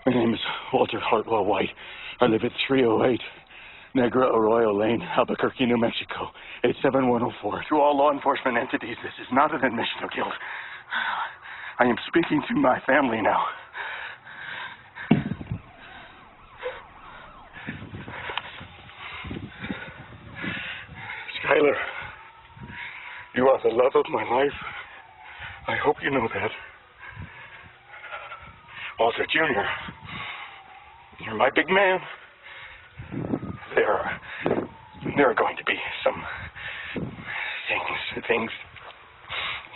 My name is Walter Hartwell White. I live at 308 Negra Arroyo Lane, Albuquerque, New Mexico, 87104. To all law enforcement entities, this is not an admission of guilt. I am speaking to my family now. Skylar, you are the love of my life. I hope you know that. Walter Jr., you're my big man. There are going to be some things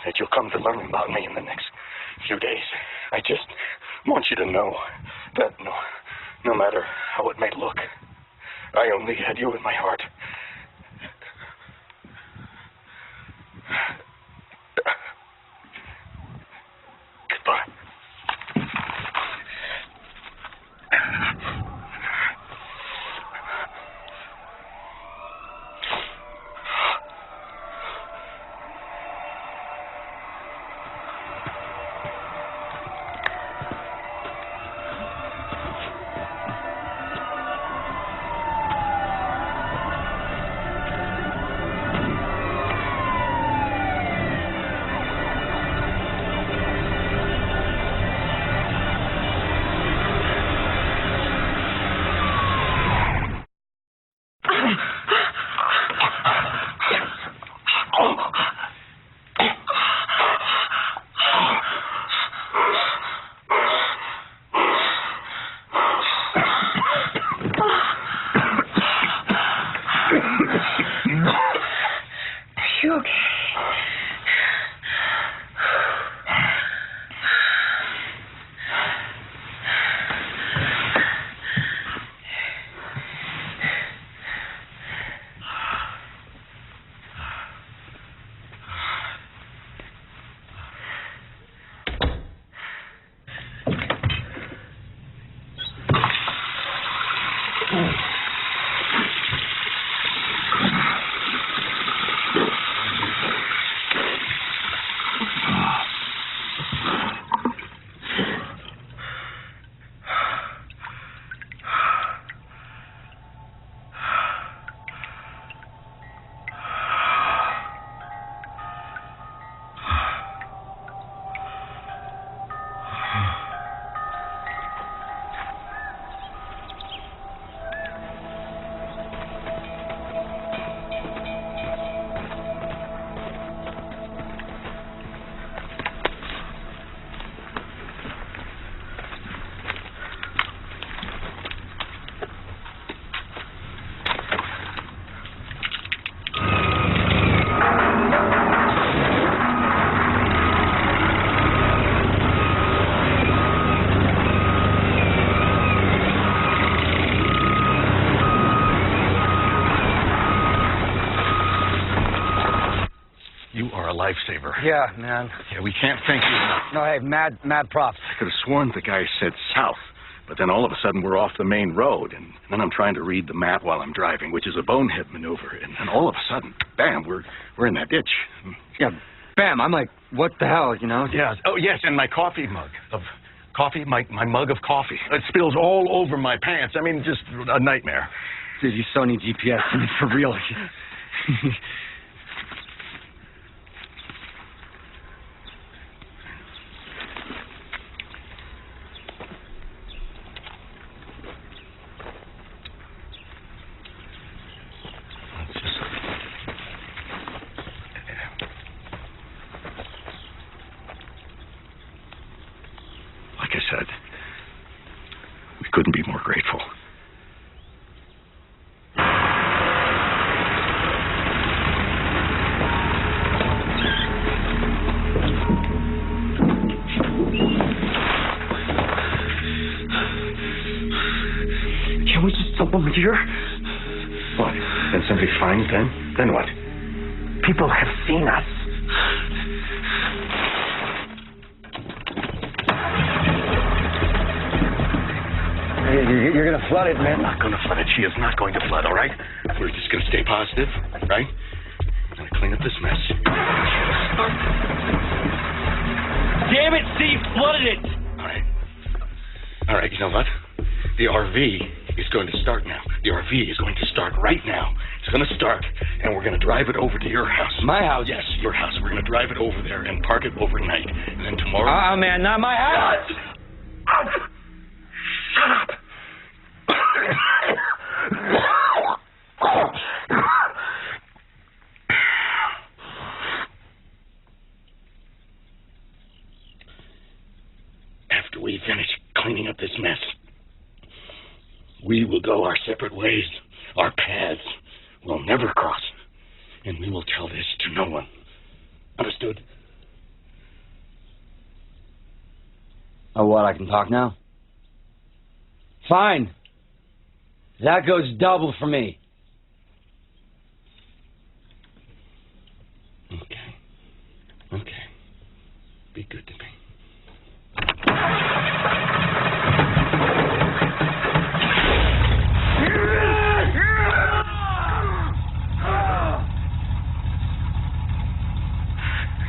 that you'll come to learn about me in the next few days. I just want you to know that no matter how it may look, I only had you in my heart. Goodbye. Yeah, man. Yeah, we can't thank you enough. No, hey, mad props. I could have sworn the guy said south, but then all of a sudden we're off the main road, and then I'm trying to read the map while I'm driving, which is a bonehead maneuver, and then all of a sudden, bam, we're in that ditch. Yeah, bam, I'm like, what the hell, you know? Yeah. Oh, yes, and my coffee mug of coffee, my mug of coffee. It spills all over my pants. I mean, just a nightmare. Dude, you so need GPS. I mean, for real. Like I said, we couldn't be more grateful. Can we just dump them here? What? Then somebody finds them? Then what? People have seen us. You're gonna flood it, man. I'm not gonna flood it. She is not going to flood, all right? We're just gonna stay positive, right? We're gonna clean up this mess. Damn it, Steve, flooded it! All right, you know what? The RV is going to start now. The RV is going to start right now. It's going to start, and we're going to drive it over to your house. My house? Yes, your house. We're going to drive it over there and park it overnight. And then tomorrow... Man, not my house! Shut up! After we finish cleaning up this mess, we will go our separate ways. Our paths will never cross, and we will tell this to no one. Understood? Oh, what, I can talk now? Fine. That goes double for me. Okay. Be good to me.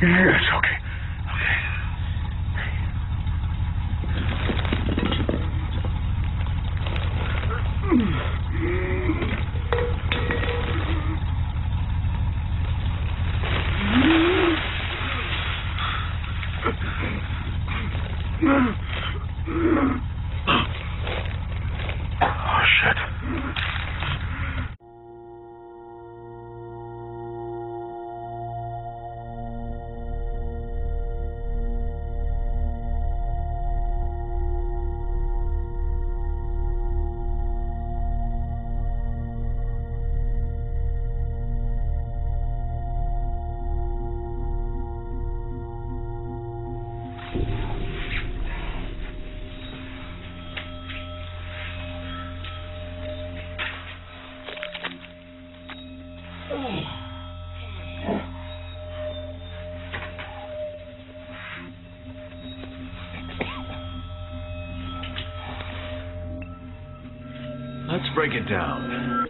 Yes, okay. Oh, shit. Let's break it down.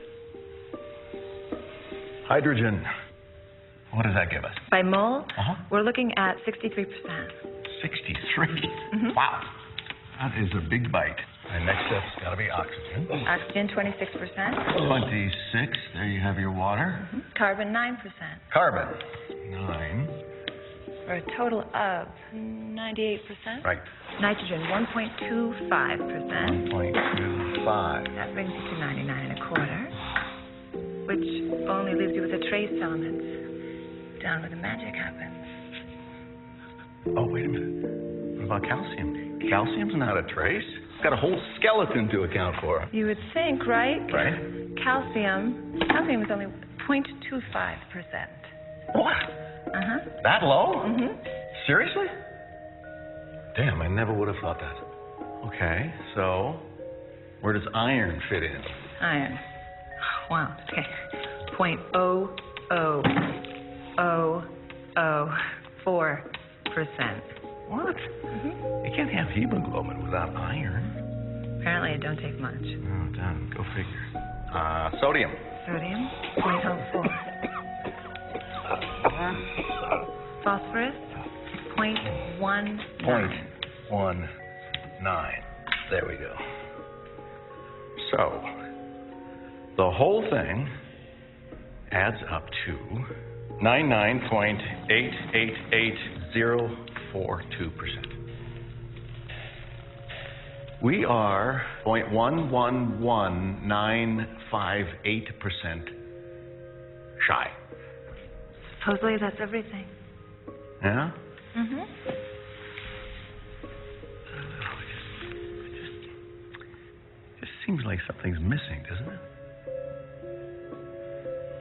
Hydrogen. What does that give us? By mole, Uh-huh. we're looking at 63%. 63. Mhm. Wow. That is a big bite. And next up's got to be oxygen. Oxygen, 26%. 26. There you have your water. Carbon, 9%. Carbon. 9. For a total of 98%. Right. Nitrogen, 1.25%. 1.25. That brings you to 99.25, which only leaves you with a trace element down where the magic happens. Oh, wait a minute. What about calcium? Calcium's not a trace. It's got a whole skeleton to account for. You would think, right? Right. Calcium is only 0.25%. What? Uh-huh. That low? Mm-hmm. Seriously? Damn, I never would have thought that. Okay, so where does iron fit in? Iron. Wow. Okay. 0.00004%. 4%. What? You can't have hemoglobin without iron. Apparently it don't take much. Oh, done. Go figure. Sodium. Sodium, 0.04. Phosphorus, 0.19. 0.19. There we go. So, the whole thing adds up to 99.888042%. We are 0.111958% shy. Supposedly that's everything. Yeah? Mm-hmm. Just seems like something's missing, doesn't it?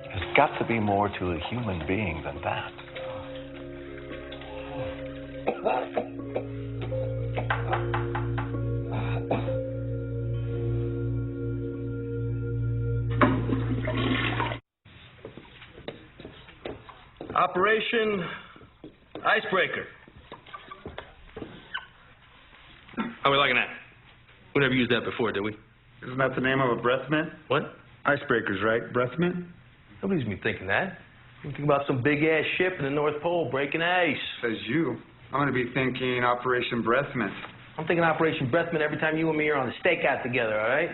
There's got to be more to a human being than that. Operation Icebreaker. How are we liking that? We never used that before, did we? Isn't that the name of a breath mint? What? Icebreakers, right? Breath mint? Nobody's been thinking that. You think about some big-ass ship in the North Pole breaking ice. Says you. I'm going to be thinking Operation Breath Mint. I'm thinking Operation Breath Mint every time you and me are on a stakeout together, all right?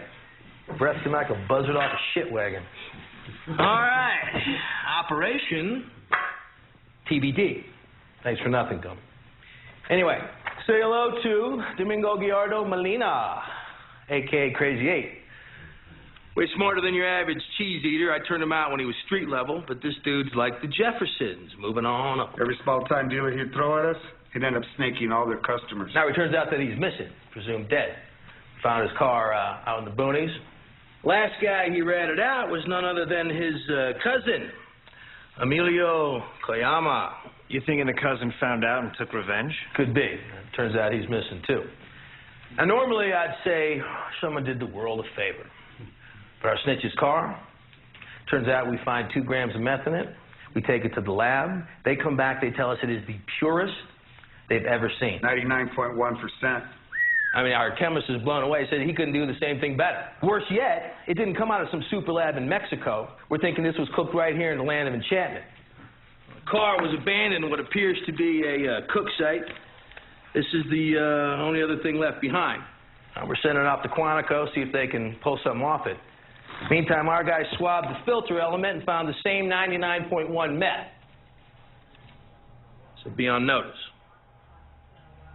Breathing like a buzzard off a shit wagon. All right. Operation TBD. Thanks for nothing, Gum. Anyway, say hello to Domingo Gallardo Molina, a.k.a. Crazy 8. Way smarter than your average cheese eater. I turned him out when he was street level, but this dude's like the Jeffersons, moving on up. Every small-time dealer he'd throw at us, he'd end up snaking all their customers. Now it turns out that he's missing, presumed dead. Found his car out in the boonies. Last guy he ratted out was none other than his cousin, Emilio Koyama. You thinking the cousin found out and took revenge? Could be. Turns out he's missing, too. Now, normally I'd say someone did the world a favor. But our snitch's car, turns out we find 2 grams of meth in it. We take it to the lab. They come back, they tell us it is the purest they've ever seen. 99.1%. I mean, our chemist is blown away. Said he couldn't do the same thing better. Worse yet, it didn't come out of some super lab in Mexico. We're thinking this was cooked right here in the land of enchantment. The car was abandoned in what appears to be a cook site. This is the only other thing left behind. We're sending it off to Quantico, see if they can pull something off it. Meantime, our guys swabbed the filter element and found the same 99.1 meth. So be on notice.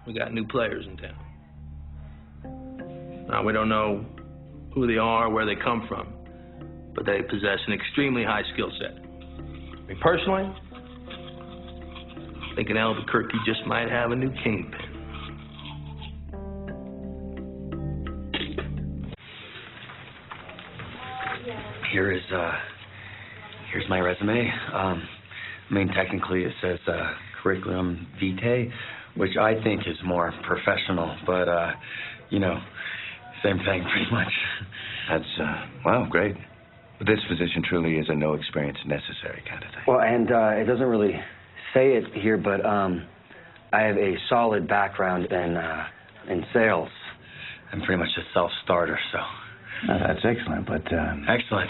We got new players in town. Now, we don't know who they are, where they come from, but they possess an extremely high skill set. Me personally, thinking Albuquerque just might have a new kingpin. Here's my resume. I mean, technically it says curriculum vitae, which I think is more professional, but, you know, same thing pretty much. That's, wow, great. But this position truly is a no experience necessary kind of thing. Well, and it doesn't really say it here, but I have a solid background in sales. I'm pretty much a self-starter, so. That's excellent, but... Excellent.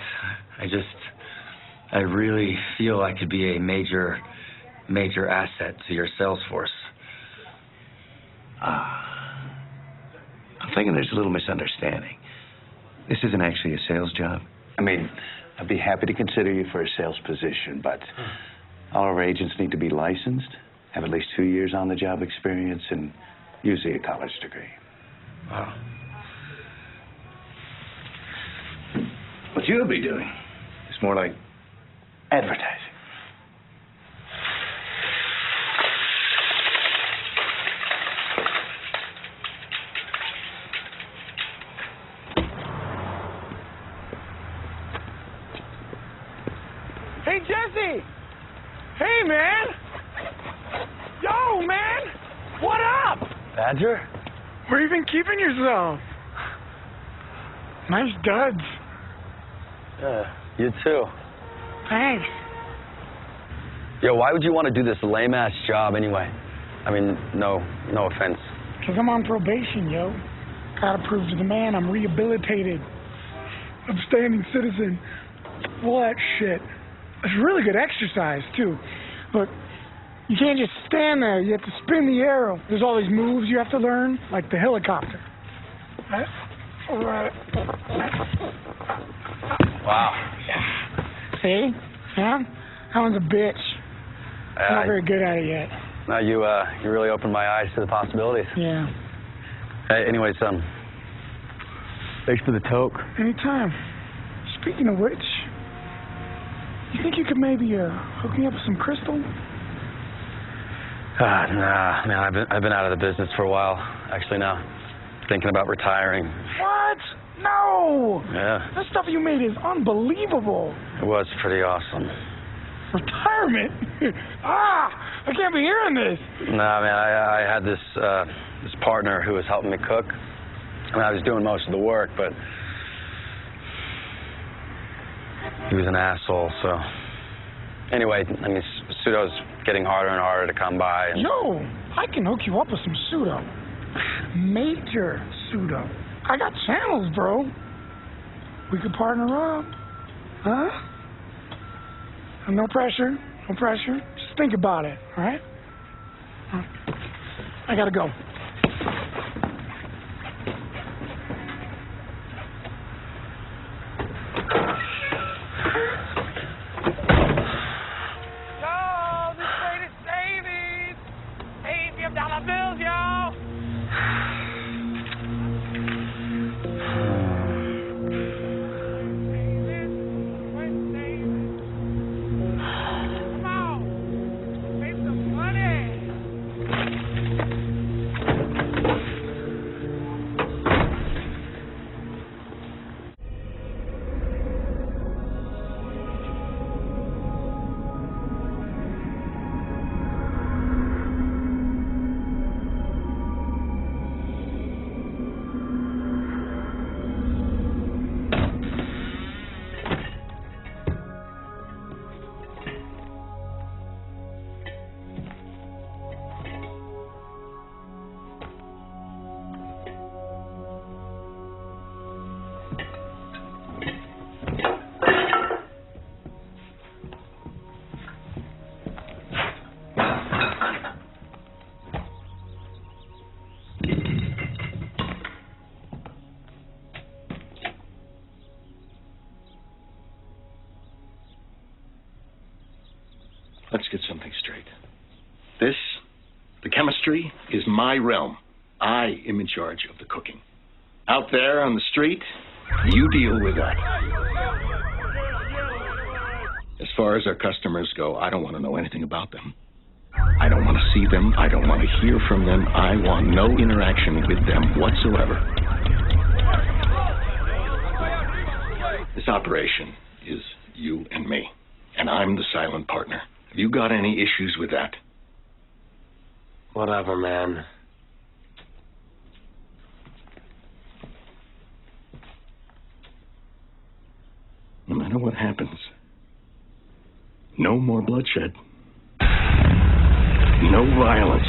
I really feel I could be a major asset to your sales force. I'm thinking there's a little misunderstanding. This isn't actually a sales job. I mean, I'd be happy to consider you for a sales position, but all our agents need to be licensed, have at least 2 years on-the-job experience, and usually a college degree. Wow. What you'll be doing is more like Advertising. Hey, Jesse! Hey, man! Yo, man! What up? Badger? Where you been keeping yourself? Nice duds. You too. Thanks. Yo, why would you want to do this lame-ass job anyway? I mean, no offense. Because I'm on probation, yo. Gotta prove to the man I'm rehabilitated. Upstanding citizen. All that shit. It's really good exercise, too. Look, you can't just stand there. You have to spin the arrow. There's all these moves you have to learn, like the helicopter. Right? Wow. Yeah. See? Huh? That one's a bitch. I'm not very good at it yet. No, you really opened my eyes to the possibilities. Yeah. Hey, anyways, thanks for the toke. Anytime. Speaking of which, you think you could maybe hook me up with some crystal? Nah, man, I've been out of the business for a while. Actually, now thinking about retiring. What? No! Yeah. That stuff you made is unbelievable. It was pretty awesome. Retirement? I can't be hearing this. Nah, man, I had this partner who was helping me cook. I mean, I was doing most of the work, but he was an asshole, so... Anyway, I mean, pseudo's getting harder and harder to come by. And... Yo, I can hook you up with some pseudo. Major pseudo. I got channels, bro. We could partner up. Huh? No pressure. No pressure. Just think about it, all right? I gotta go. $bills, y'all. Come on. Make some money. Let's get something straight. This, the chemistry, is my realm. I am in charge of the cooking. Out there on the street, you deal with that. As far as our customers go, I don't want to know anything about them. I don't want to see them. I don't want to hear from them. I want no interaction with them whatsoever. This operation is you and me, and I'm the silent partner. Have you got any issues with that? Whatever, man. No matter what happens, no more bloodshed. No violence.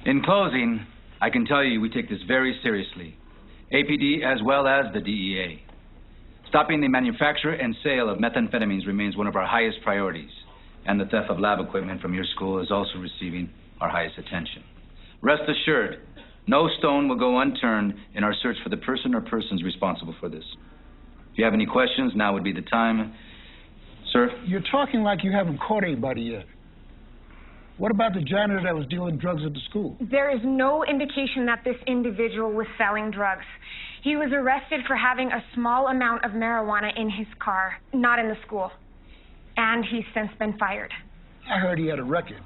In closing, I can tell you we take this very seriously. APD as well as the DEA. Stopping the manufacture and sale of methamphetamines remains one of our highest priorities, and the theft of lab equipment from your school is also receiving our highest attention. Rest assured, no stone will go unturned in our search for the person or persons responsible for this. If you have any questions, now would be the time. Sir? You're talking like you haven't caught anybody yet. What about the janitor that was dealing drugs at the school? There is no indication that this individual was selling drugs. He was arrested for having a small amount of marijuana in his car, not in the school. And he's since been fired. I heard he had a record.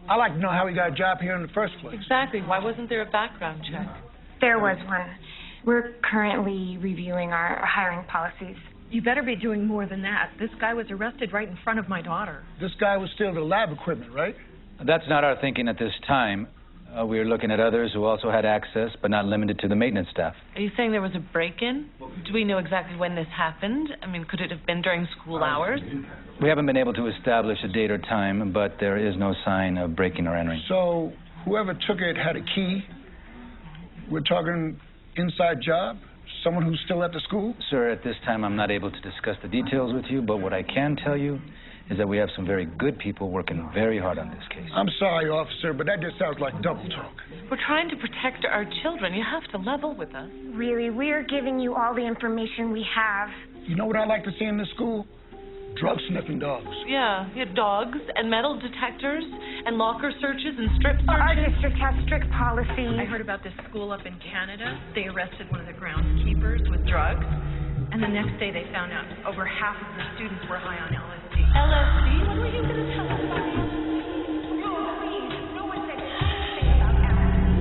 I'd like to know how he got a job here in the first place. Exactly. Why wasn't there a background check? There was one. We're currently reviewing our hiring policies. You better be doing more than that. This guy was arrested right in front of my daughter. This guy was still the lab equipment, right? That's not our thinking at this time. We are looking at others who also had access, but not limited to the maintenance staff. Are you saying there was a break-in? Do we know exactly when this happened? I mean, could it have been during school hours? We haven't been able to establish a date or time, but there is no sign of breaking or entering. So whoever took it had a key? We're talking inside job? Someone who's still at the school? Sir, at this time I'm not able to discuss the details with you, but what I can tell you is that we have some very good people working very hard on this case. I'm sorry, officer, but that just sounds like double talk. We're trying to protect our children. You have to level with us. Really, we're giving you all the information we have. You know what I like to see in this school? Drug-sniffing dogs. Yeah, you had dogs and metal detectors and locker searches and strip searches. Our district has strict policies. I heard about this school up in Canada. They arrested one of the groundskeepers with drugs, and the next day they found out over half of the students were high on LSD. LSD? What were you going to tell us about LSD? No, please. No one said anything about LSD.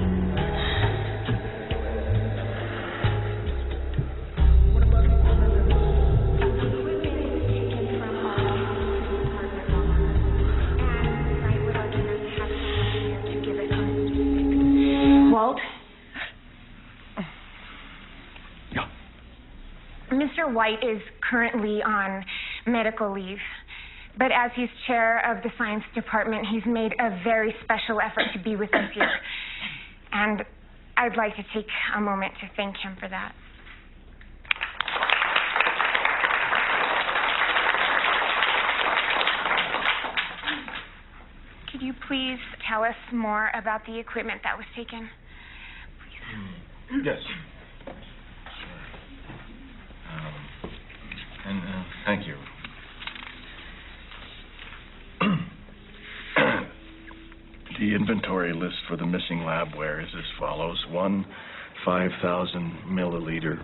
What about the Walt? Yeah. Mr. White is currently on medical leave, but as he's chair of the science department, he's made a very special effort to be with us here. And I'd like to take a moment to thank him for that. Could you please tell us more about the equipment that was taken? Yes. Thank you. The inventory list for the missing labware is as follows. 1 5,000 milliliter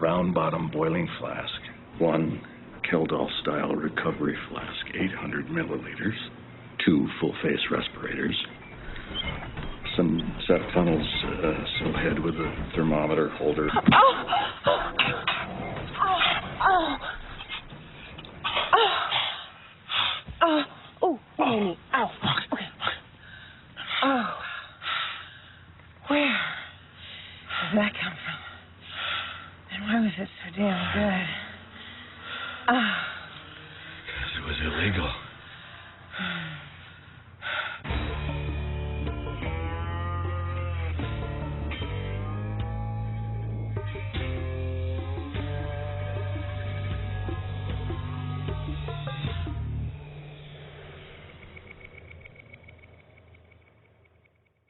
round bottom boiling flask. 1 Keldol style recovery flask, 800 milliliters. 2 full face respirators. Some set funnels, so head with a thermometer holder. Oh, Amy. Ow. Okay. Oh. Where did that come from? And why was it so damn good? Because it was illegal.